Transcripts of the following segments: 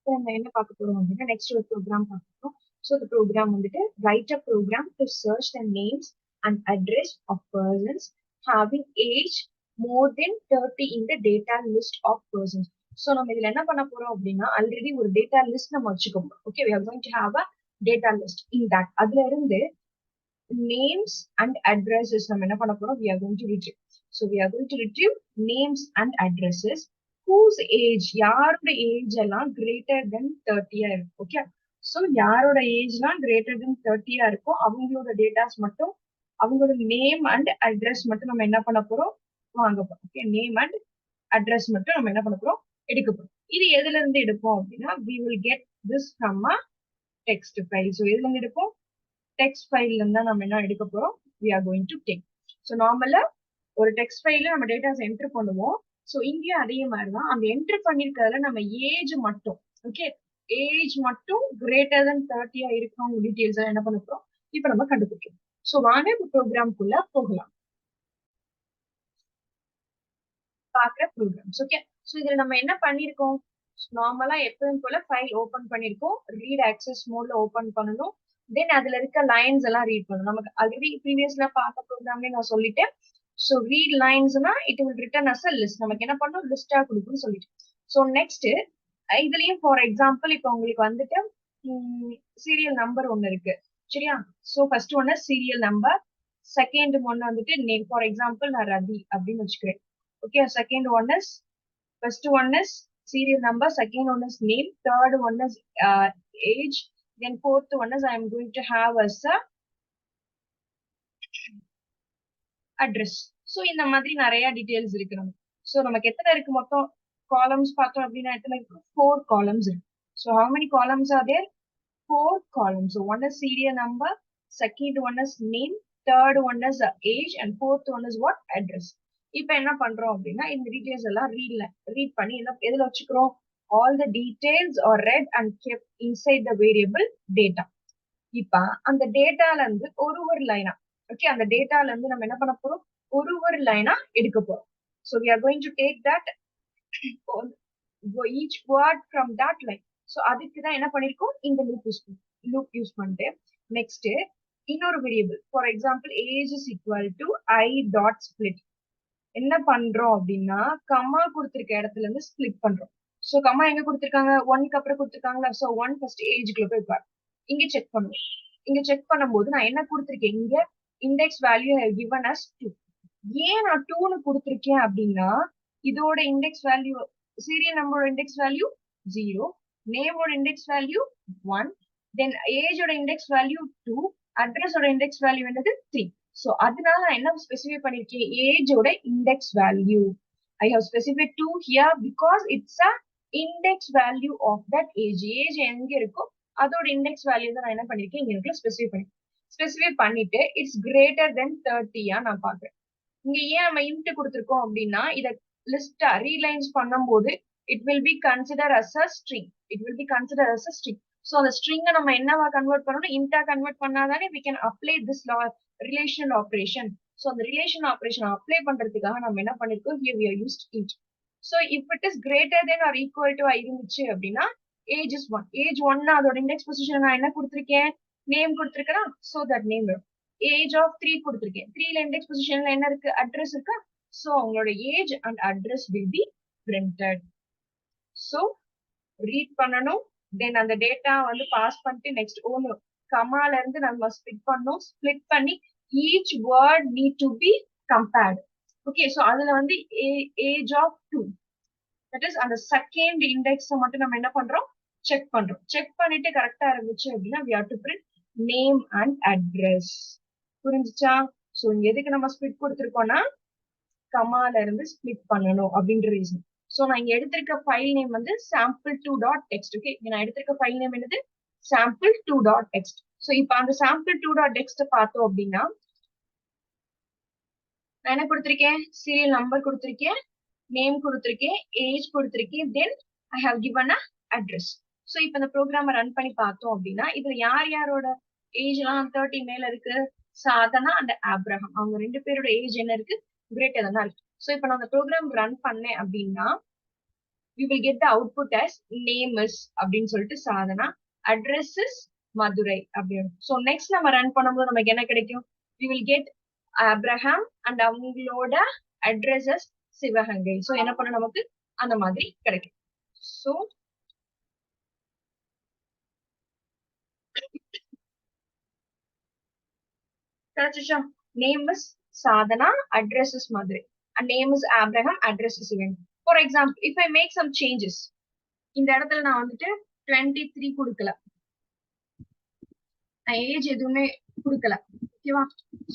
இப்போ நம்ம என்ன பார்க்க போறோம் அப்படின்னா நெக்ஸ்ட் ஒரு ப்ரோக்ராம் பார்க்கணும். ஸோ இந்த ப்ரோக்ராம் வந்துட்டு write a program to search the names and address of persons having age more than 30 in the data list of persons. So நம்ம இதுல என்ன பண்ண போறோம் அப்படின்னா ஆல்ரெடி ஒரு டேட்டா லிஸ்ட் நம்ம வச்சுக்க போறோம். Okay, we are going to have a data list. in that அதுல இருந்து names and addresses நம்ம என்ன பண்ண போறோம், we are going to retrieve. So we are going to retrieve names and addresses whose age, யாரோட ஏஜ் எல்லாம் greater than 30 இருக்கும். Okay, so யாரோட ஏஜ்லாம் greater than 30 இருக்கும் அவங்களோட டேட்டாஸ் மட்டும், அவங்களோட நேம் அண்ட் அட்ரஸ் மட்டும் நம்ம என்ன பண்ண போறோம், வாங்க போறோம். ஓகே, நேம் அண்ட் அட்ரஸ் மட்டும் நம்ம என்ன பண்ண போறோம், எடுக்க போறோம். இது எதுல இருந்து எடுப்போம் அப்படின்னா we will get this from a text file. So எதுல இருந்து எடுப்போம், டெக்ஸ்ட் ஃபைல்ல இருந்தா நம்ம என்ன எடுக்க போறோம், we are going to take. So நார்மலா ஒரு டெக்ஸ்ட் ஃபைல்ல நம்ம டேட்டாஸ் என்டர் பண்ணுவோம். ஸோ இங்கேயும் அதே மாதிரி தான் அந்த என்டர் பண்ணிருக்கிறதுல நம்ம ஏஜ் மட்டும், ஓகே, ஏஜ் மட்டும் கிரேட்டர் தென் 30 இருக்கும் டீடைல்ஸ் என்ன பண்ண போறோம், இப்போ நம்ம கண்டுபிடிக்கணும். ஸோ வாங்க இப்போ ப்ரோக்ராம்குள்ள போகலாம். பாக்குற ப்ரோக்ராம்ஸ். ஓகே, ஸோ இதுல நம்ம என்ன பண்ணிருக்கோம், நார்மலா எப்பவும் போல ஃபைல் ஓபன் பண்ணிருக்கோம், ரீட் ஆக்சஸ் மோட்ல ஓபன் பண்ணணும். தென் அதுல இருக்க லைன்ஸ் எல்லாம் ரீட் பண்ணணும். நமக்கு ஆல்ரெடி ப்ரீவியஸ்ல பார்த்த ப்ரோக்ராம்ல நான் சொல்லிட்டேன். ஸோ ரீட் லைன்ஸ்னா it will return as a list, நமக்கு என்ன பண்ணணும், லிஸ்டா கொடுக்குன்னு சொல்லிட்டேன். ஸோ நெக்ஸ்ட் இதுலயும் ஃபார் எக்ஸாம்பிள் இப்போ உங்களுக்கு வந்துட்டு சீரியல் நம்பர் ஒன்னு இருக்கு, சரியா. ஸோ ஃபர்ஸ்ட் ஒன்னு சீரியல் நம்பர், செகண்ட் ஒன்னு வந்துட்டு நேம். ஃபார் எக்ஸாம்பிள் நான் ரதி அப்படின்னு வச்சுக்கிறேன். Okay, second one is, first one is serial number, second one is name, third one is age, then fourth one is I am going to have as a address. So இந்த மாதிரி நிறைய details இருக்கு நமக்கு. So நமக்கு எத்தனை இருக்கு மொத்தம் columns பார்த்தோம் அப்படின்னா எத்தனை இருக்கு, 4 columns இருக்கு. So how many columns are there, 4 columns. So one is serial number, second one is name, third one is age, and fourth one is what, address. இப்ப என்ன பண்றோம் அப்படின்னா இந்த டீடைல்ஸ் எல்லாம் ரீட் பண்ணி எதுல வச்சுக்கிறோம், all the details R red and kept inside the variable data. இப்ப அந்த டேட்டால இருந்து ஒரு லைனா, ஓகே, அந்த டேட்டால இருந்து நம்ம என்ன பண்ண போறோம், ஒரு லைனா எடுக்க போறோம். So we are going to take that each word from that line. So அதுக்கு தான் என்ன பண்ணிருக்கோம், இந்த லூப் யூஸ் பண்ணிட்டு நெக்ஸ்ட் இன்னொரு variable, for example age is equal to I dot split. என்ன பண்றோம் அப்படின்னா கம்மா கொடுத்திருக்க இடத்துல இருந்து ஸ்பிளிட் பண்றோம். சோ கம்மா எங்க கொடுத்திருக்காங்க, 1க்கு அப்புறம் கொடுத்திருக்காங்களா. சோ 1 ஃபர்ஸ்ட் ஏஜ்க்குள்ள போய் பாரு, இங்க செக் பண்ணுவோம். இங்க செக் பண்ணும்போது நான் என்ன கொடுத்திருக்கேன், இங்க index value I given as 2. ஏன் நான் 2னு கொடுத்திருக்கேன் அப்படின்னா இதோட இண்டெக்ஸ் வேல்யூ, சீரியல் நம்பரோட இண்டெக்ஸ் வேல்யூ 0, நேமோட இண்டெக்ஸ் வேல்யூ 1, தென் ஏஜோட இண்டெக்ஸ் வேல்யூ 2, அட்ரஸோட இண்டெக்ஸ் வேல்யூ என்னது 3. So அதனால நான் என்ன ஸ்பெசிஃபை பண்ணிருக்கேன், ஏஜோட index value I have specified 2 here because it's a index value of that age. Age எங்க இருக்கோ அதோட இண்டெக்ஸ் வேல்யூ தான் நான் என்ன பண்ணிருக்கேன், இங்க இருக்குல ஸ்பெசிஃபை பண்ணிட்டு இட்ஸ் கிரேட்டர் தென் 30 நான் பாக்குறேன். இங்க ஏன் நம்ம இன்ட் கொடுத்திருக்கோம் அப்படின்னா இத லிஸ்டா ரீலைன்ஸ் பண்ணும்போது it will be consider as a string, so அந்த ஸ்ட்ரிங்கை நம்ம என்னவா கன்வெர்ட் பண்ணணும், இன்டா கன்வெர்ட் பண்ணாதானே we can apply this relational operation. So அந்த ரிலேஷன் ஆபரேஷன் அப்ளை பண்றதுக்காக நம்ம என்ன பண்ணிருக்கோம், here we are used int. So if it is greater than or equal to இருந்துச்சு அப்படின்னா age is 1. ஏஜ் 1 அதோட இண்டெக்ஸ் பொசிஷன் நான் என்ன கொடுத்திருக்கேன், நேம் கொடுத்திருக்கேனா, சோ தட் நேம் வரும். ஏஜ் ஆஃப் 3 கொடுத்திருக்கேன், 3ல இண்டெக்ஸ் பொசிஷன்ல என்ன இருக்கு, அட்ரஸ் இருக்கா. சோ உங்களோட age and address will be printed. So read பண்ணணும், தென் அந்த டேட்டா வந்து பாஸ் பண்ணிட்டு நெக்ஸ்ட் ஒன்னு கமால இருந்து நம்ம ஸ்பிளிட் பண்ணோம், ஸ்பிளிட் பண்ணி each word need to be compared. Okay, so அதுல வந்து ஏஜ் ஆஃப் 2, தட் இஸ் அந்த செகண்ட் இண்டெக்ஸ் மட்டும் நம்ம என்ன பண்றோம், செக் பண்ணிட்டு கரெக்டா இருந்துச்சு அப்படின்னா we have to print name and address. புரிஞ்சுச்சா. சோ இங்க எதுக்கு நம்ம ஸ்பிளிட் கொடுத்திருக்கோம்னா கமால இருந்து ஸ்பிளிட் பண்ணணும் அப்படின்ற ரீசன். சோ நான் இங்க எடுத்திருக்க ஃபைல் நேம் வந்து sample2.txt. ஓகே, நான் எடுத்திருக்க ஃபைல் நேம் என்னது, sample2.txt. சோ இப்போ அந்த sample2.txt பார்த்தோம் அப்படின்னா நான் என்ன கொடுத்திருக்கேன், சீரியல் நம்பர் கொடுத்திருக்கேன், நேம் கொடுத்திருக்கேன், ஏஜ் கொடுத்திருக்கேன், then I have given a address. So இப்போ இந்த ப்ரோக்ராம ரன் பண்ணி பார்த்தோம் அப்படின்னா இதுல யாரோட ஏஜ் எல்லாம் 30 மேல இருக்கு, சாதனா அண்ட் ஆப்ரஹாம், அவங்க 2 பேரோட ஏஜ் என்ன இருக்கு, கிரேட்டர் தான் இருக்கு. சோ இப்போ நான் அந்த ப்ரோக்ராம் ரன் பண்ணேன் அப்படின்னா we will get the output as name is அப்படின்னு சொல்லிட்டு சாதனா, address is மதுரை அப்படின்னு. So next நம்ம ரன் பண்ணும்போது நமக்கு என்ன கிடைக்கும்? We will get Abraham and அவங்களோட addresses சிவகங்கை. So என்ன பண்ண நமக்கு அந்த மாதிரி கிடைக்கும். So கிடைச்சிச்சா? Name is Sadhana, address is Madurai. And name is Abraham, address is Sivagangai. For example, if I make some changes, இந்த இடத்துல நான் வந்துட்டு 23 கொடுக்கல, நான் ஏஜ் எதுவுமே கொடுக்கல, ஓகேவா?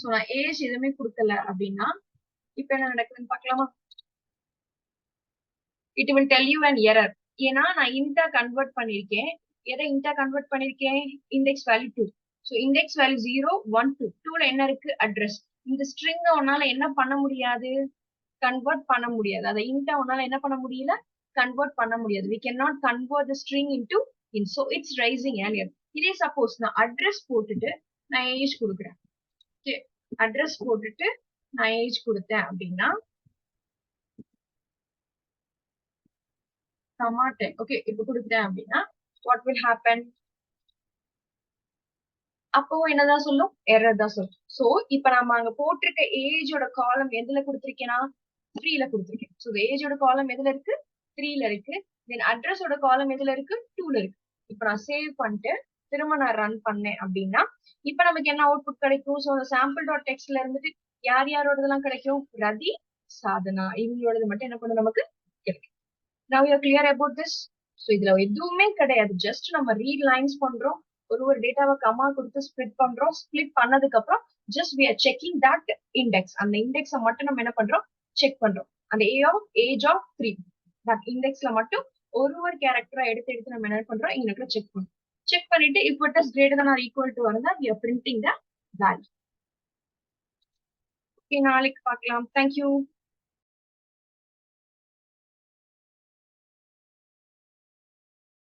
சோ நான் ஏஜ் எதுவுமே கொடுக்கல அப்படின்னா இப்ப என்ன நடக்குதுன்னு பார்க்கலாமா? It will tell you an error. ஏன்னா நான் இன்டா கன்வெர்ட் பண்ணிருக்கேன். எதை இன்டா கன்வெர்ட் பண்ணிருக்கேன்? Index value 2. So index value 0 1 2. 2ல என்ன இருக்கு? அட்ரஸ். இந்த ஸ்ட்ரிங் உன்னால என்ன பண்ண முடியாது? கன்வெர்ட் பண்ண முடியாது. அத இன்டா உன்னால என்ன பண்ண முடியல? கன்வெர்ட் பண்ண முடியாது. We cannot convert the string into int. So it's raising an error. இதே சப்போஸ் நான் அட்ரஸ் போட்டுட்டு நான் ஏஜ் கொடுக்குறேன். ஓகே, அட்ரஸ் போட்டுட்டு நான் ஏஜ் கொடுத்தேன் அப்படின்னா டமாட்டே, ஓகே, இப்ப கொடுத்தேன் அப்படின்னா what will happen? அப்போ என்னதான் சொல்லும்? எரர் தான் சொல்லும். சோ இப்ப நம்ம அங்க போட்டிருக்க ஏஜோட காலம் எதுல கொடுத்திருக்கேன்னா 3ல கொடுத்திருக்கேன். சோ ஏஜோட காலம் எதுல இருக்கு? 3ல இருக்கு. தென் அட்ரஸோட காலம் எதுல இருக்கு? 2ல இருக்கு. இப்ப நான் சேவ் பண்ணிட்டு திரும்ப நான் ரன் பண்ணேன் அப்படின்னா இப்ப நமக்கு என்ன அவுட்புட் கிடைக்கும்? சோ அந்த சாம்பிள் டாட் டெக்ஸ்ட்ல இருந்துட்டு யார் யாரோடதெல்லாம் கிடைக்கும்? ரதி, சாதனா, இவங்களோடது மட்டும் என்ன பண்ணும் நமக்கு கிடைக்கும். Now you are clear about this? So இதுல எதுவுமே கிடையாது. ஜஸ்ட் நம்ம ரீட் லைன்ஸ் பண்றோம். ஒரு டேட்டாவை கமா கொடுத்து ஸ்ப்ளிட் பண்றோம். ஸ்ப்ளிட் பண்ணதுக்கு அப்புறம் just we are checking that index. அந்த இண்டெக்ஸை மட்டும் நம்ம என்ன பண்றோம்? செக் பண்றோம். அந்த ஏஜ் ஆஃப் 3 that இண்டெக்ஸ்ல மட்டும் ஒரு கேரக்டரா எடுத்து நம்ம என்ன பண்றோம்? இங்க செக் பண்றோம். செக் பண்ணிட்டு if it is greater than or equal to இருந்தா we are printing the value. Okay, நாளைக்கு பார்க்கலாம். Thank you.